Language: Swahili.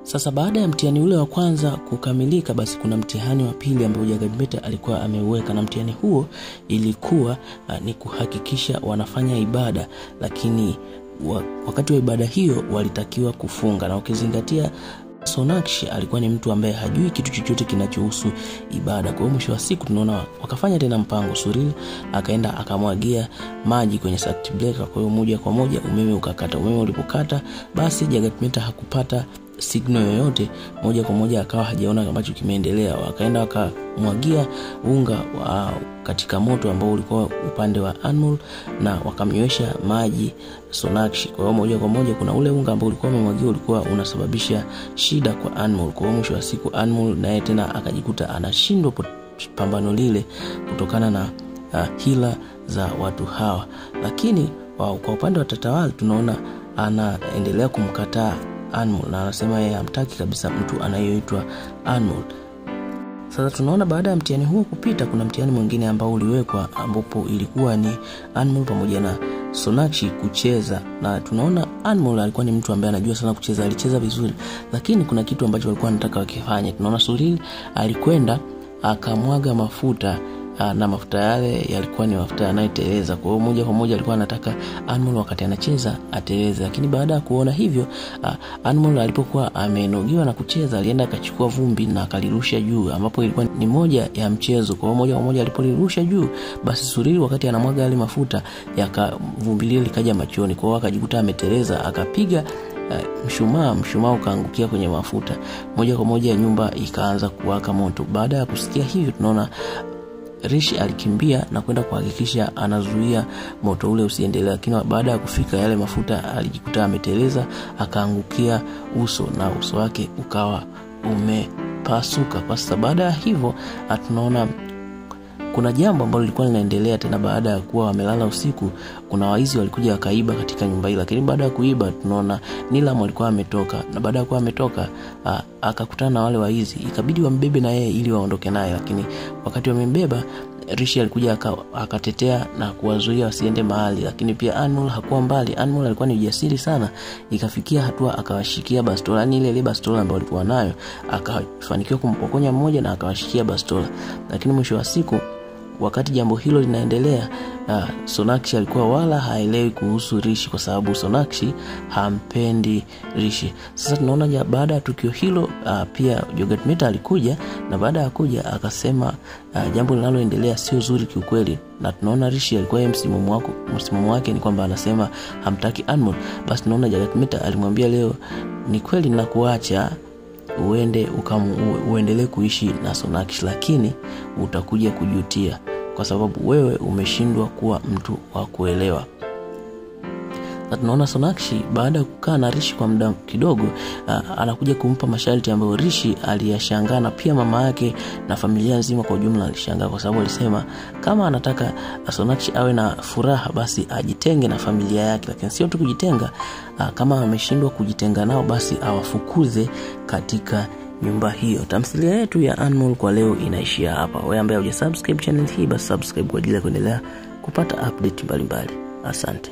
Sasa baada ya mtihani ule wa kwanza kukamilika, basi kuna mtihani wa pili ambao Jagameeta alikuwa ameuweka, na mtihani huo ilikuwa ni kuhakikisha wanafanya ibada, lakini wakati wa ibada hiyo walitakiwa kufunga. Na ukizingatia Sonakshi alikuwa ni mtu ambaye hajui kitu chochote kinachohusu ibada. Kwa hiyo mwisho wa siku tunaona wakafanya tena mpango. Suril akaenda akamwagia maji kwenye circuit breaker, kwa hiyo moja kwa moja umeme ukakata. Umeme ulipokata, basi Jagameeta hakupata signal yoyote, moja kwa moja akawa hajaona ambacho kimeendelea. Wakaenda wakamwagia unga katika moto ambao ulikuwa upande wa Anmol, na wakamnywesha maji Sonakshi. Kwa hiyo moja kwa moja kuna ule unga ambao ulikuwa umemwagiwa ulikuwa unasababisha shida kwa Anmol. Kwa hiyo mwisho wa siku Anmol naye tena akajikuta anashindwa pambano lile kutokana na hila za watu hawa. Lakini kwa upande wa Tatawal tunaona anaendelea kumkataa Anmol, na anasema yeye hamtaki kabisa mtu anayeitwa Anmol. Sasa tunaona baada ya mtihani huo kupita, kuna mtihani mwingine ambao uliwekwa, ambapo ilikuwa ni Anmol pamoja na Sonakshi kucheza. Na tunaona Anmol alikuwa ni mtu ambaye anajua sana kucheza, alicheza vizuri, lakini kuna kitu ambacho walikuwa wanataka wakifanye. Tunaona Suril alikwenda akamwaga mafuta, na mafuta yale yalikuwa ni mafuta yanayoteleza. Kwa hiyo moja kwa moja alikuwa anataka Anmol wakati anacheza ateleze. Lakini baada ya kuona hivyo, Anmol alipokuwa amenogiwa na kucheza, alienda akachukua vumbi na akalirusha juu, ambapo ilikuwa ni moja ya mchezo. Kwa hiyo moja kwa moja alipolirusha juu, basi Suril wakati anamwaga yale mafuta vumbi lile likaja machoni. Kwa hiyo akajikuta ameteleza, akapiga mshumaa ukaangukia kwenye mafuta. Moja kwa moja nyumba ikaanza kuwaka moto. Baada ya kusikia hivyo, tunaona Rishi alikimbia na kwenda kuhakikisha anazuia moto ule usiendelee. Lakini baada ya kufika yale mafuta, alijikuta ameteleza, akaangukia uso na uso wake ukawa umepasuka. Kwa sasa baada ya hivyo tunaona kuna jambo ambalo lilikuwa linaendelea tena. Baada ya kuwa wamelala usiku, kuna waizi walikuja wakaiba katika nyumba ile. Lakini baada ya kuiba, tunaona Nilam alikuwa ametoka, na baada ya kuwa ametoka akakutana na wale waizi, ikabidi wambebe na yeye ili waondoke naye. Lakini wakati wamembeba, Rishi alikuja akatetea na kuwazuia wasiende mahali. Lakini pia Anmol hakuwa mbali. Anmol alikuwa ni ujasiri sana, ikafikia hatua akawashikia bastola, ni ile bastola ambayo alikuwa nayo, akafanikiwa kumpokonya mmoja na akawashikia bastola. Lakini mwisho wa siku, wakati jambo hilo linaendelea, Sonakshi alikuwa wala haelewi kuhusu Rishi, kwa sababu Sonakshi hampendi Rishi. Sasa tunaona baada ya tukio hilo, pia Jagameeta alikuja, na baada ya kuja akasema jambo linaloendelea sio zuri kiukweli. Na tunaona Rishi alikuwa msimamo wake ni kwamba anasema hamtaki Anmol. Basi tunaona Jagameeta alimwambia, leo ni kweli ninakuacha uendelee kuishi na Sonakshi, lakini utakuja kujutia, kwa sababu wewe umeshindwa kuwa mtu wa kuelewa. Na tunaona Sonakshi baada ya kukaa na Rishi kwa muda kidogo, anakuja kumpa masharti ambayo Rishi aliyashangaa, na pia mama yake na familia nzima kwa ujumla alishangaa, kwa sababu alisema kama anataka Sonakshi awe na furaha, basi ajitenge na familia yake. Lakini sio tu kujitenga, kama ameshindwa kujitenga nao, basi awafukuze katika nyumba hiyo. Tamthilia yetu ya Anmol kwa leo inaishia hapa. Wewe ambaye hujasubscribe channel hii, basi subscribe kwa ajili ya kuendelea kupata update mbalimbali. Asante.